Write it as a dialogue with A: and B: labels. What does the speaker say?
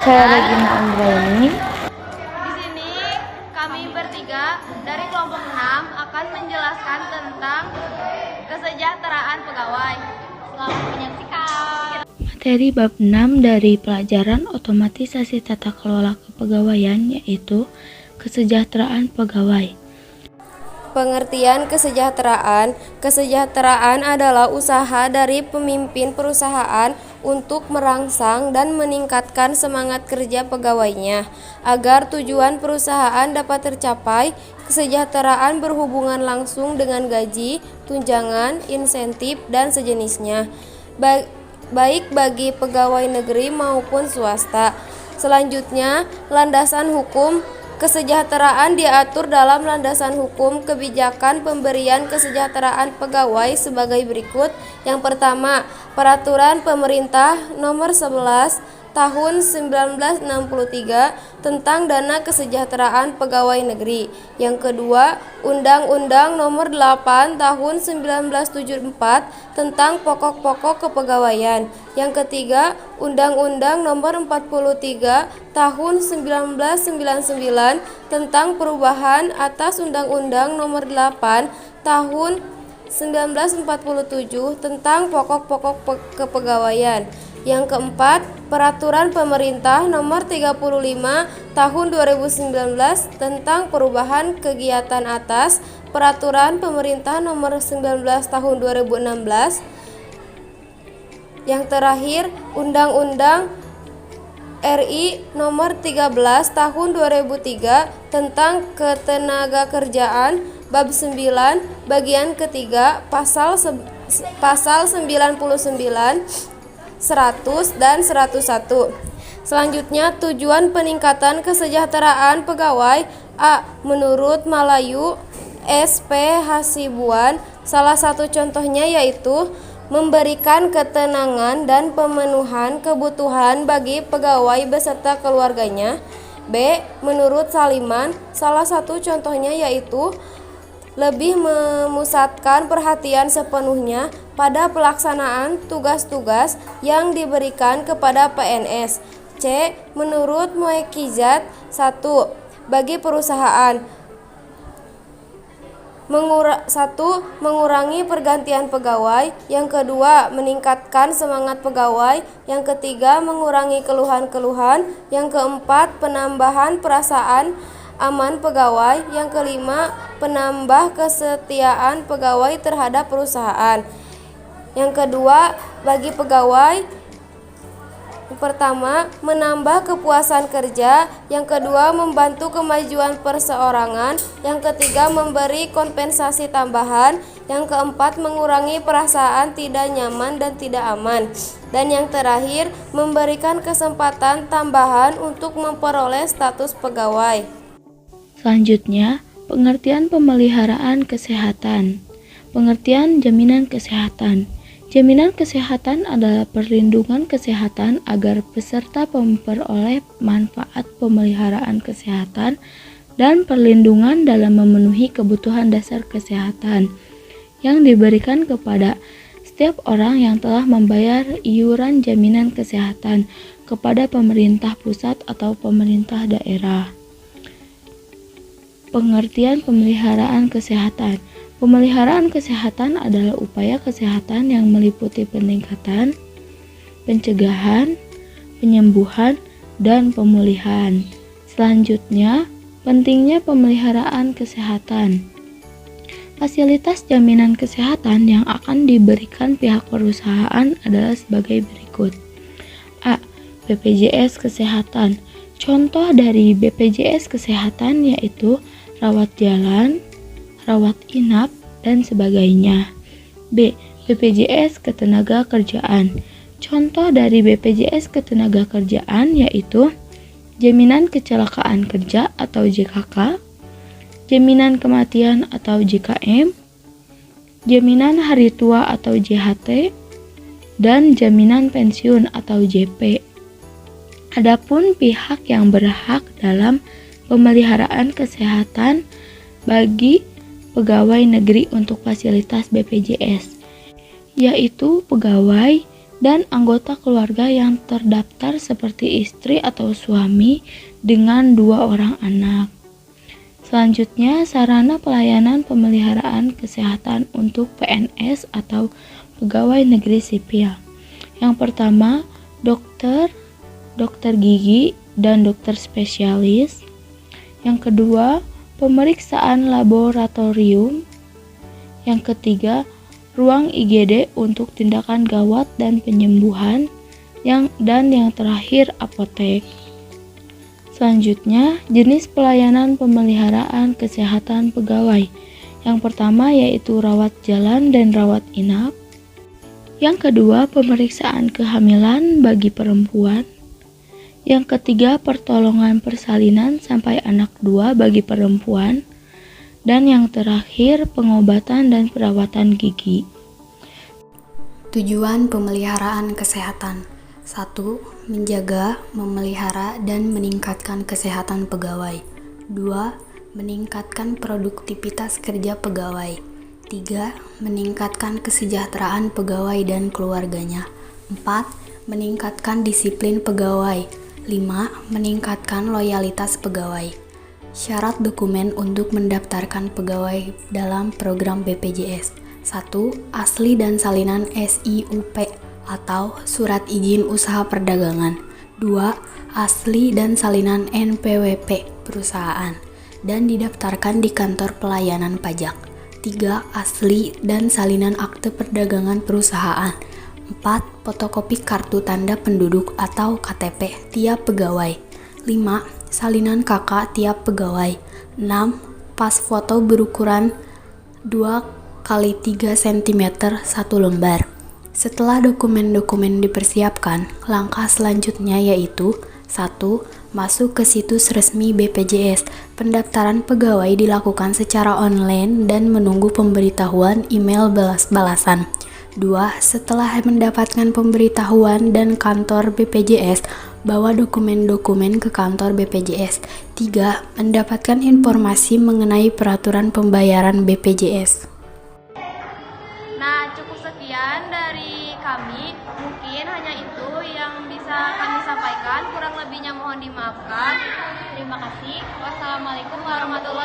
A: Saya Regina Andraini.
B: Di sini kami bertiga dari kelompok 6 akan menjelaskan tentang kesejahteraan pegawai. Selamat menyaksikan.
A: Materi bab 6 dari pelajaran otomatisasi tata kelola kepegawaian yaitu kesejahteraan pegawai.
C: Pengertian kesejahteraan. Kesejahteraan adalah usaha dari pemimpin perusahaan untuk merangsang dan meningkatkan semangat kerja pegawainya agar tujuan perusahaan dapat tercapai. Kesejahteraan berhubungan langsung dengan gaji, tunjangan, insentif, dan sejenisnya, baik bagi pegawai negeri maupun swasta. Selanjutnya, landasan hukum. Kesejahteraan diatur dalam landasan hukum kebijakan pemberian kesejahteraan pegawai sebagai berikut. Yang pertama, Peraturan Pemerintah Nomor 11 Tahun 1963 tentang Dana Kesejahteraan Pegawai Negeri. Yang kedua, Undang-Undang Nomor 8 Tahun 1974 tentang Pokok-pokok Kepegawaian. Yang ketiga, Undang-Undang Nomor 43 Tahun 1999 tentang perubahan atas Undang-Undang Nomor 8 Tahun 1947 tentang Pokok-pokok Kepegawaian. Yang keempat, Peraturan Pemerintah Nomor 35 Tahun 2019 tentang perubahan kegiatan atas Peraturan Pemerintah Nomor 19 Tahun 2016. Yang terakhir, Undang-Undang RI Nomor 13 Tahun 2003 tentang Ketenagakerjaan Bab 9 Bagian ketiga Pasal 99, 100 dan 101. Selanjutnya, tujuan peningkatan kesejahteraan pegawai. A. Menurut Malayu SP Hasibuan, salah satu contohnya yaitu memberikan ketenangan dan pemenuhan kebutuhan bagi pegawai beserta keluarganya. B. Menurut Saliman, salah satu contohnya yaitu lebih memusatkan perhatian sepenuhnya pada pelaksanaan tugas-tugas yang diberikan kepada PNS. C. Menurut Muekizat, 1. Bagi perusahaan, 1. Mengurangi pergantian pegawai. Yang kedua, meningkatkan semangat pegawai. Yang ketiga, mengurangi keluhan-keluhan. Yang keempat, penambahan perasaan aman pegawai. Yang kelima, penambah kesetiaan pegawai terhadap perusahaan. Yang kedua, bagi pegawai, yang pertama, menambah kepuasan kerja. Yang kedua, membantu kemajuan perseorangan. Yang ketiga, memberi kompensasi tambahan. Yang keempat, mengurangi perasaan tidak nyaman dan tidak aman. Dan yang terakhir, memberikan kesempatan tambahan untuk memperoleh status pegawai.
A: Selanjutnya, pengertian pemeliharaan kesehatan. Pengertian jaminan kesehatan. Jaminan kesehatan adalah perlindungan kesehatan agar peserta memperoleh manfaat pemeliharaan kesehatan dan perlindungan dalam memenuhi kebutuhan dasar kesehatan yang diberikan kepada setiap orang yang telah membayar iuran jaminan kesehatan kepada pemerintah pusat atau pemerintah daerah. Pengertian pemeliharaan kesehatan. Pemeliharaan kesehatan adalah upaya kesehatan yang meliputi peningkatan, pencegahan, penyembuhan, dan pemulihan. Selanjutnya, pentingnya pemeliharaan kesehatan. Fasilitas jaminan kesehatan yang akan diberikan pihak perusahaan adalah sebagai berikut. A. BPJS Kesehatan. Contoh dari BPJS Kesehatan yaitu rawat jalan, rawat inap, dan sebagainya. B. BPJS Ketenagakerjaan. Contoh dari BPJS Ketenagakerjaan yaitu Jaminan Kecelakaan Kerja atau JKK, Jaminan Kematian atau JKM, Jaminan Hari Tua atau JHT, dan Jaminan Pensiun atau JP. Adapun pihak yang berhak dalam pemeliharaan kesehatan bagi pegawai negeri untuk fasilitas BPJS, yaitu pegawai dan anggota keluarga yang terdaftar seperti istri atau suami dengan 2 orang anak. Selanjutnya, sarana pelayanan pemeliharaan kesehatan untuk PNS atau pegawai negeri sipil. Yang pertama, dokter gigi, dan dokter spesialis. Yang kedua, pemeriksaan laboratorium. Yang ketiga, ruang IGD untuk tindakan gawat dan penyembuhan. Dan yang terakhir, apotek. Selanjutnya, jenis pelayanan pemeliharaan kesehatan pegawai. Yang pertama yaitu rawat jalan dan rawat inap. Yang kedua, pemeriksaan kehamilan bagi perempuan. Yang ketiga, pertolongan persalinan sampai anak 2 bagi perempuan. Dan yang terakhir, pengobatan dan perawatan gigi.
D: Tujuan pemeliharaan kesehatan: 1. Menjaga, memelihara, dan meningkatkan kesehatan pegawai. 2. Meningkatkan produktivitas kerja pegawai. 3. Meningkatkan kesejahteraan pegawai dan keluarganya. 4. Meningkatkan disiplin pegawai. 5. Meningkatkan loyalitas pegawai. Syarat dokumen untuk mendaftarkan pegawai dalam program BPJS. 1. Asli dan salinan SIUP atau Surat Izin Usaha Perdagangan. 2. Asli dan salinan NPWP perusahaan dan didaftarkan di kantor pelayanan pajak. 3. Asli dan salinan akte perdagangan perusahaan. 4. Fotokopi kartu tanda penduduk atau KTP tiap pegawai. 5. Salinan KK tiap pegawai. 6. Pas foto berukuran 2x3 cm 1 lembar. Setelah dokumen-dokumen dipersiapkan, langkah selanjutnya yaitu 1. Masuk ke situs resmi BPJS. Pendaftaran pegawai dilakukan secara online dan menunggu pemberitahuan email balasan. 2. Setelah mendapatkan pemberitahuan dan kantor BPJS, bawa dokumen-dokumen ke kantor BPJS. 3. Mendapatkan informasi mengenai peraturan pembayaran BPJS.
B: Nah, cukup sekian dari kami. Mungkin hanya itu yang bisa kami sampaikan. Kurang lebihnya mohon dimaafkan. Terima kasih. Wassalamualaikum warahmatullahi wabarakatuh.